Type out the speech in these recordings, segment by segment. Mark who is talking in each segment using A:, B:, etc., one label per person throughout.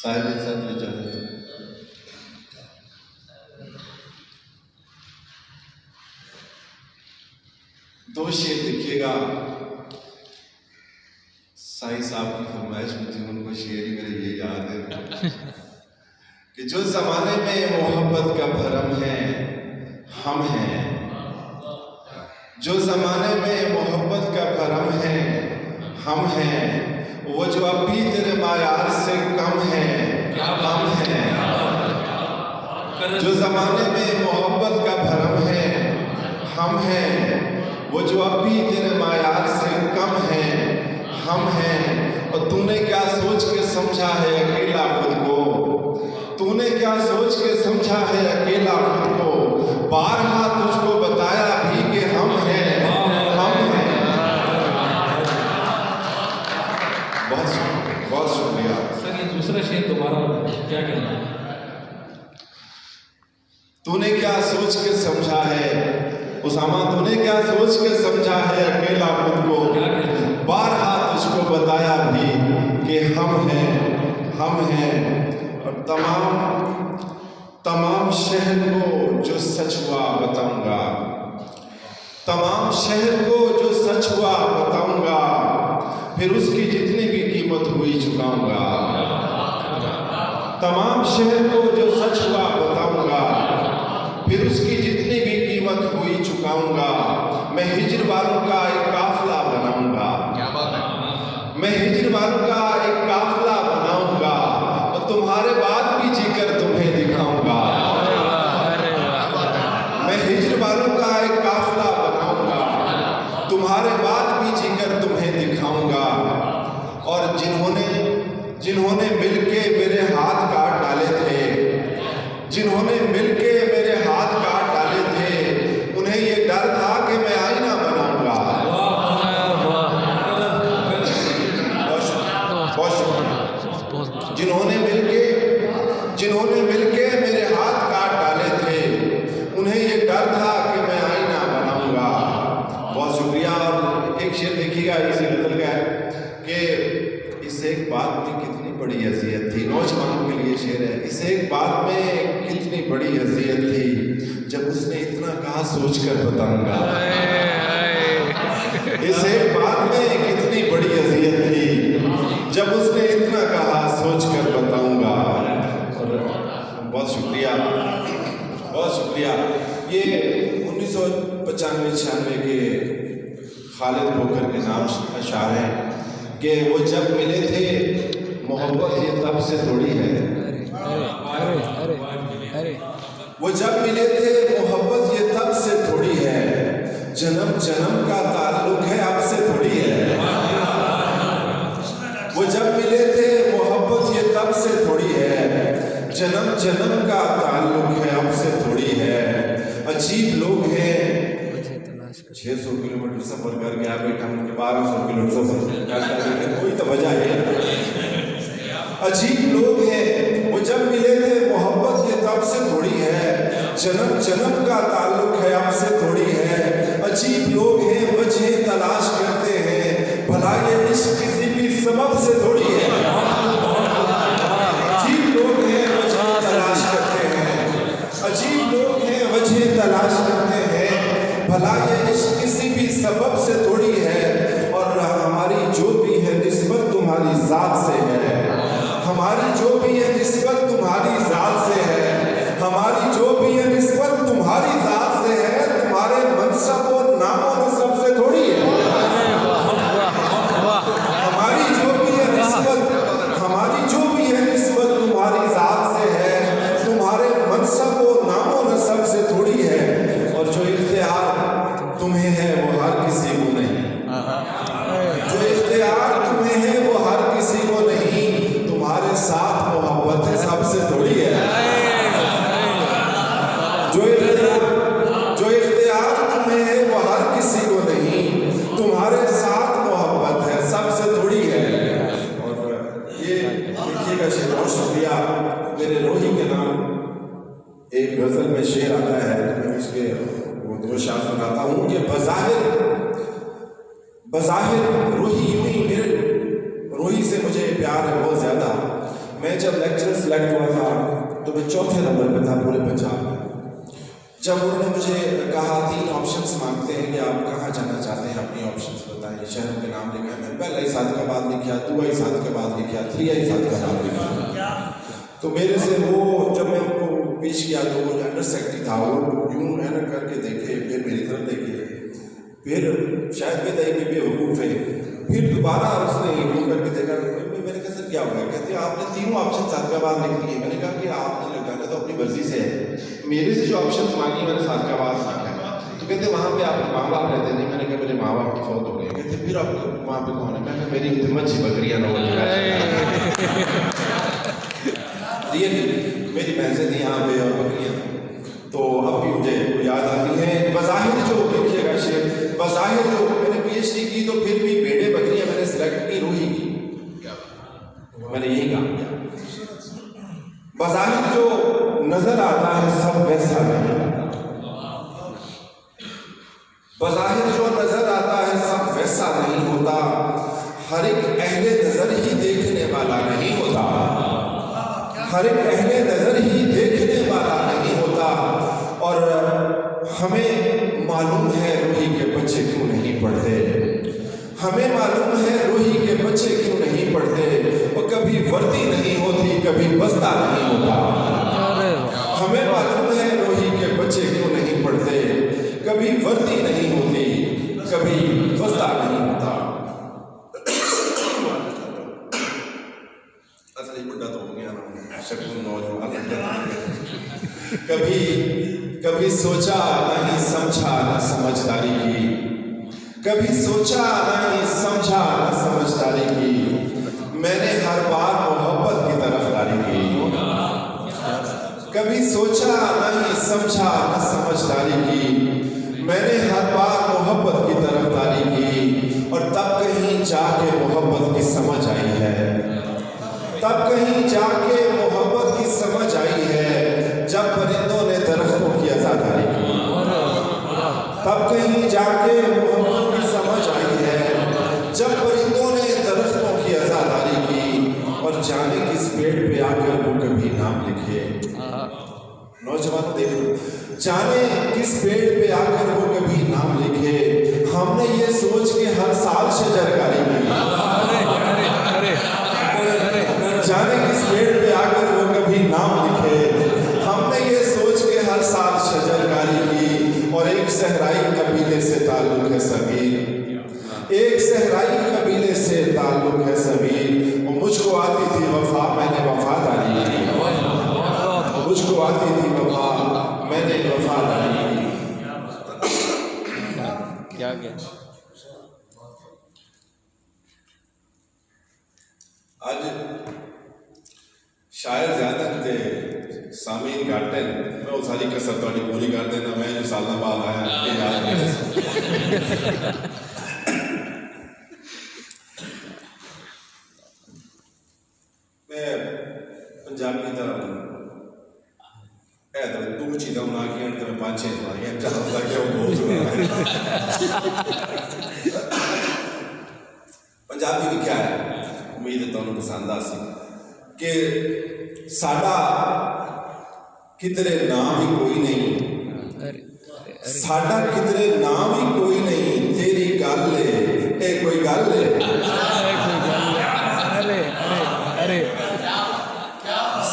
A: साहिब साथ ले जाते दो शेर देखिएगा। साईं साहब की फरमाइश में थी, उनको शेर ही मेरे ये याद है कि जो जमाने में मोहब्बत का भरम है हम हैं, जो जमाने में मोहब्बत का भरम है हम हैं, वो जो अब भी तेरे मायार से कम है हम हैं। जो जमाने में मोहब्बत का भरम है हम हैं, वो जो अब भी तेरे मायार से कम है हम हैं। और तूने क्या सोच के समझा है अकेला खुद को, तूने क्या सोच के समझा है अकेला खुद को, बारहा तुझको बताया भी कि हम हैं हम हैं। बहुत शुक्रिया
B: सर। ये दूसरा शेर दोबारा क्या कहना है?
A: तूने क्या सोच के समझा है उसामा, तूने क्या सोच के समझा है अकेला खुद को, बारहा तुझको बताया भी कि हम हैं हम हैं। और तमाम शहर को जो सच हुआ बताऊंगा, तमाम शहर को जो सच हुआ बताऊंगा, फिर उसकी जितनी भी कीमत हुई चुकाऊंगा। तमाम शहर को जो सच हुआ बताऊंगा, फिर उसकी जितनी भी कीमत हुई चुकाऊंगा। मैं हिजर वालों का एक काफिला बनाऊंगा,
C: क्या बात है।
A: मैं हिजर वालों का एक काफिला बनाऊंगा और तुम्हारे बाद भी जीकर तुम्हें दिखाऊंगा। मैं हिजर वालों का एक काफिला बनाऊंगा, तुम्हारे बाद भी जीकर तुम्हें दिखाऊंगा। और जिन्होंने मिलके मेरे हाथ काट डाले थे, जिन्होंने मिलके मेरे हाथ काट डाले थे, उन्हें ये डर था कि मैं आईना बनाऊंगा। जिन्होंने मिलके मेरे हाथ काट डाले थे, उन्हें ये डर था कि मैं आईना बनाऊंगा। बहुत शुक्रिया। और एक शेर देखिएगा इसी गजल का कि इस एक बात में कितनी बड़ी अज़ियत थी, नौजवानों के लिए शेर है। इस एक बात में कितनी बड़ी अज़ियत थी, जब उसने इतना कहा सोच कर बताऊंगा। इस एक बात में कितनी बड़ी अज़ियत थी, जब उसने इतना कहा सोच कर बताऊंगा। बहुत शुक्रिया बहुत शुक्रिया। ये 1995-96 के खालिद खोखर के नाम अशार हैं कि वो जब मिले थे मोहब्बत ये तब से थोड़ी है। वो जब मिले थे मोहब्बत ये तब से थोड़ी है, जन्म जन्म का ताल्लुक है आपसे थोड़ी है। वो जब मिले थे मोहब्बत ये तब से थोड़ी है, जन्म जन्म का ताल्लुक है आपसे थोड़ी है। अजीब लोग हैं 600 किलोमीटर सफर करके आ बैठा, मुझे 1200 किलोमीटर सफर कोई तो वजह है। अजीब लोग हैं, वो जब मिले थे मोहब्बत ये तब से थोड़ी है, जन्म जन्म का ताल्लुक है आपसे थोड़ी है। अजीब लोग हैं वजह तलाश करते हैं, भला ये इश्क किसी भी सबब से थोड़ी है। अजीब लोग हैं वजह तलाश करते हैं, अजीब लोग हैं वजह तलाश करते हैं, भला ये इश्क किसी भी सबब से थोड़ी है। और हमारी जो भी है निस्बत तुम्हारी ज़ात से है, हमारी जो भी है निस्बत तुम्हारी ज़ात से है, हमारी जो भी है निस्बत तुम्हारी ज़ात से है, तुम्हारे मनसब और नाम और नसब से थोड़ी है। हमारी जो भी है निस्बत तुम्हारी ज़ात से है, तुम्हारे मनसब और नाम और नसब से थोड़ी है। और जो इख्तियार तुम्हें है वो हर किसी को नहीं, जो इख्तियार तुम्हें है वो हर किसी को नहीं। सिलेक्ट हुआ था तो मैं चौथे नंबर पे था पूरे पंजाब में। जब उन्होंने मुझे कहा 3 ऑप्शंस मांगते हैं कि आप कहाँ जाना चाहते हैं, अपनी ऑप्शंस बताएं। शहरों के नाम लिखा है, मैं पहला सादिकाबाद लिखा, दूसरा सादिकाबाद लिखा, तीसरा सादिकाबाद लिखा। तो मेरे से वो जब मैं उनको पेश किया तो वो अंडर सेक्रेटरी था, वो यूं है करके देखे, फिर मेरी तरफ देखे, फिर शायद बेदाई में बेवकूफ़ है, फिर दोबारा उसने यूं करके देखा। मैंने कहा सर क्या हुआ? कहते आपने 3 ऑप्शन सादिकाबाद लिख दिए। मैंने कहा कि आपने लगाना तो अपनी मर्जी से है, मेरे से जो ऑप्शन मांगी मैंने सादिकाबाद लिखा। तो कहते वहाँ पे आपके माँ बाप रहते नहीं। मैंने कहा मेरे माँ बाप की फौत हो गई। कहते फिर आप वहाँ पे कौन है? मैं कहा मेरी मच्छी बकरियाँ न रियली मेरी भैंसें थी यहाँ पे और बकरियाँ। तो अब भी मुझे याद आती हैं। बज़ाहिर जो देखिएगा शेर, बज़ाहिर जो मैंने PhD की तो फिर भी भेड़े बकरियाँ मैंने सिलेक्ट की, रूही की, मैंने यही काम किया। बज़ाहिर जो नजर आता है सब वैसा नहीं, बज़ाहिर जो नजर आता है सब वैसा नहीं होता। हर एक अहले नजर ही देखने वाला नहीं होता, हर एक अहले नजर ही देखने वाला नहीं होता। और हमें मालूम है रूही के बच्चे क्यों नहीं पढ़ते, हमें मालूम है रूही के बच्चे क्यों नहीं पढ़ते। वो कभी वर्दी नहीं होती, कभी बस्ता नहीं होता। हमें मालूम है रूही के बच्चे क्यों नहीं पढ़ते, कभी वर्दी नहीं होती, कभी बस्ता नहीं होता। असली बुढ़ा तो हो गया ना, शकुन नौजवान। कभी सोचा नहीं समझा न समझदारी की, कभी सोचा नहीं समझा न समझदारी की। मैंने हर बार मोहब्बत की तरफदारी की। कभी सोचा नहीं समझा न समझदारी की। मैंने हर बार मोहब्बत की तरफदारी की। और तब कहीं जाके मोहब्बत की समझ आई है, तब कहीं जाके मोहब्बत की समझ आई है, जब परिंदों ने दरख्तों की आज़ादारी की। तब कहीं जाके मोहब्बत की समझ आई है, जब परिंदों ने दरख्तों की आज़ादारी की। और जाने किस पेड़ पे आकर वो कभी नाम लिखे, नौजवान देखो, जाने किस पेड़ पे आकर वो कभी नाम लिखे। हमने ये सोच के हर साल शजरकारी की, जाने किस पेड़ पे आकर वो कभी नाम लिखे। हमने ये सोच के हर साल शजरकारी की। और एक सहराई कबीले से ताल्लुक है सबीर, एक सहराई कबीले से ताल्लुक है सबीर। वो मुझको आती थी वफा, मैंने वफादारी की, मुझको आती थी वफा, मैंने वफादारी की।
C: क्या क्या
A: आज शायद ज्यादा थे सामीन गार्डन, मैं वो सारी कसर थोड़ी पूरी कर देना। मैं जो साल बाद आया मैं पंजाब की तरफ दो चीज़ें बना के मैं 5-6 बनाई पंजाबी भी क्या है, उम्मीद है तुहानू पसंद आ सी कि साडा किधरे नाम ही कोई नहीं, साडा किधरे नाम ही कोई नहीं। तेरी गल है कोई गल है,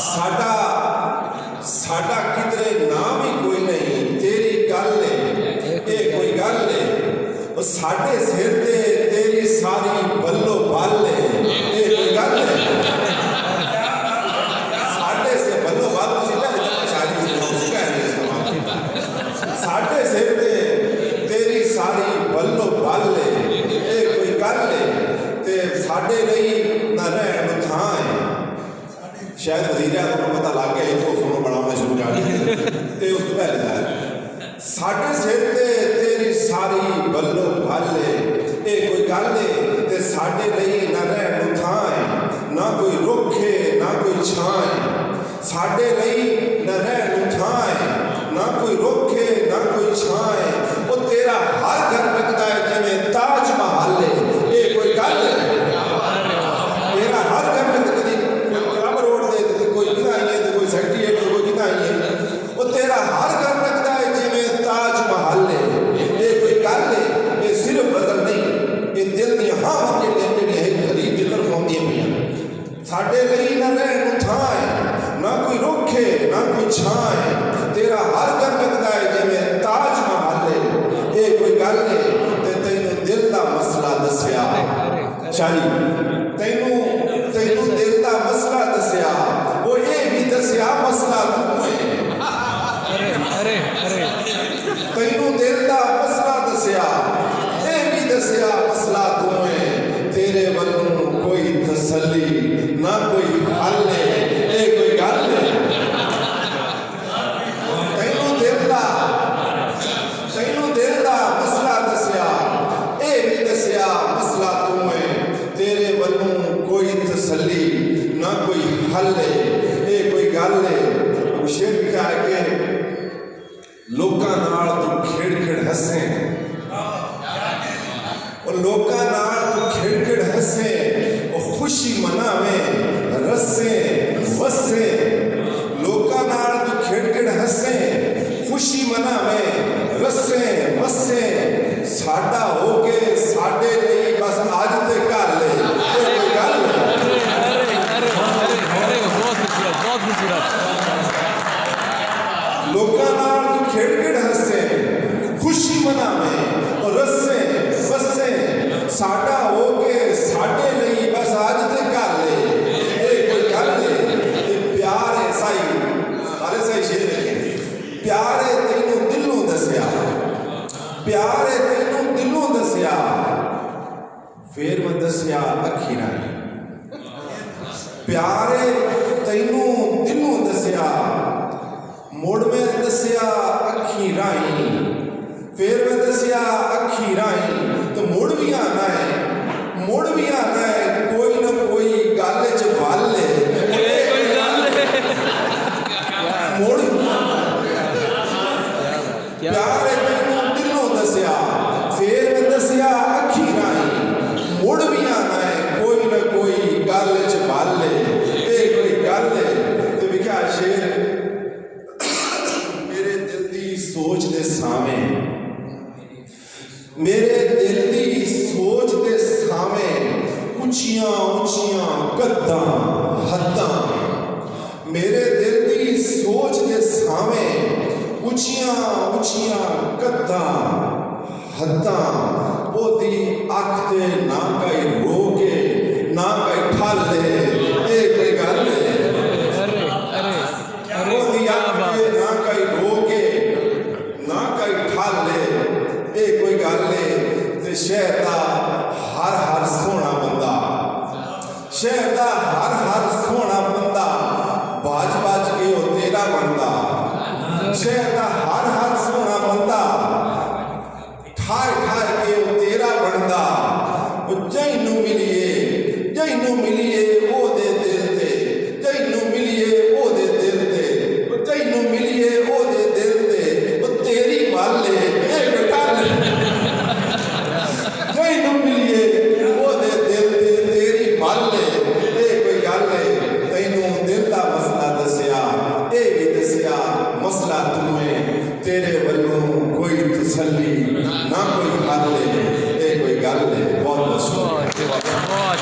A: साडा साडा किधरे नाम ही कोई नहीं। तेरी गल है कोई गल है। साडे सिर ते तेरी सारी बल्लो बल है, कोई गल है। साडे से बल्लो बल साडे सिर ते तेरी सारी बल्लो बल है, कोई गल है। ते साडे नहीं न रहन थां है। शायद वजीरा को पता लग गया इसको सुनो बनाना शुरू कर दिया। उस पहले साडे सिर ते तेरी सारी बल्लो बल है, कोई गल है। ते साडे नहीं न रहन थां है, ना कोई रुख है ना कोई छां है। साडे नहीं न रहन थां है, ना कोई रुख है ना कोई छां है। वो तेरा हर घर लगता है जिवें ताज महल है, कोई गल है। तेरा हर घर में कभी क्लब रोड दे कोई बिना थां अकेले अकेले है गरीब की तरफ आਉਂਦੀਆਂ ਪਈਆਂ ਸਾਡੇ ਲਈ ਨਾ ਰਹਿਣ ਨੂੰ ਥਾਂ ਹੈ ਨਾ ਕੋਈ ਰੁੱਖ ਹੈ ਨਾ ਕੋਈ ਛਾਂ ਹੈ ਤੇਰਾ ਹਰ ਘਰ ਲੱਗਦਾ ਹੈ ਜਿਵੇਂ ਤਾਜ ਮਹਲ ਹੈ ਇਹ ਕੋਈ ਗੱਲ ਨਹੀਂ ਤੇ ਤੈਨੂੰ ਦਿਲ ਦਾ ਮਸਲਾ ਦੱਸਿਆ ਸ਼ਾਇਰੀ ਤੈਨੂੰ ਦਿਲ ਦਾ ਮਸਲਾ ਦੱਸਿਆ ਉਹ ਇਹ ਵੀ ਦੱਸਿਆ ਮਸਲਾ ਤੂੰ ਹੈ ਤੈਨੂੰ ਦਿਲ ਦਾ ਮਸਲਾ ਦੱਸਿਆ ਇਹ ਵੀ ਦੱਸਿਆ ਮਸਲਾ ਤੂੰ ਹੈ ਤੇਰੇ ਵੱਲੋਂ ਕੋਈ ਤਸੱਲੀ ਨਾ ਕੋਈ ਹੱਲ ਹੈ ਇਹ ਕੋਈ ਗੱਲ ਹੈ ਤੈਨੂੰ ਦਿਲ ਦਾ ਮਸਲਾ ਦੱਸਿਆ ਇਹ ਵੀ ਦੱਸਿਆ ਮਸਲਾ ਤੂੰ ਹੈ ਤੇਰੇ ਵੱਲੋਂ ਕੋਈ ਤਸੱਲੀ ਨਾ ਕੋਈ ਹੱਲ ਹੈ ਇਹ ਕੋਈ ਗੱਲ ਹੈ ਸ਼ੇਰ ਲਿਖਿਆ ਹੈ ਕਿ ਲੋਕਾਂ ਨਾਲ ਤੂੰ ਖੇਡ ਹੱਸੇ और लोका नाल तू खेड़ हसे और खुशी मनावे रसे वसे लोका नाल तू खेड़ हसे खुशी मनावे रसे वसे साडा हो के साडे लिए बस आज ते कर ले कोई गल लोका नाल तू खेड़ हसे खुशी मनावे और रसे वसे साडा हो के साडे लिए बस आज ते कर ले ये कोई गल नहीं प्यार है साई सारे सही शेर लिखे प्यार है तेनू दिलों दसिया प्यार है तेनू दिलों दसिया फिर मैं दसिया अखी राही प्यार है तेनू दिलों दसिया मुड़ में दसिया अखी राही फिर मैं दसिया अखी राही तो मुड़ भी आना है कोई ना कोई गल च वल मुड़ प्यार तैनू दिलों दसिया फिर मैं दसिया अखी राही मुड़ भी आना है कोई ना कोई गल च वल ये कोई गल है तो लिखा शेर मेरे दिल की सोच दे सामे मेरे दिल की सोच के सामे ऊंचियां ऊंचियां कद्दां हद्दां मेरे दिल की सोच के सामे ऊंचियां ऊंचियां कद्दां हद्दां ओदी अख ते ना कई रोके ना कई ठाले ये कोई गल ओदी अख ते ना कई रोके ना कई ठाले ये कोई गल नहीं शहर का हर सोहना बंदा शहर का हर सोहना बंदा बाज के वो तेरा बनता शहर का हर सोहना बंदा ठार के वो तेरा बनता जैनू मिलिए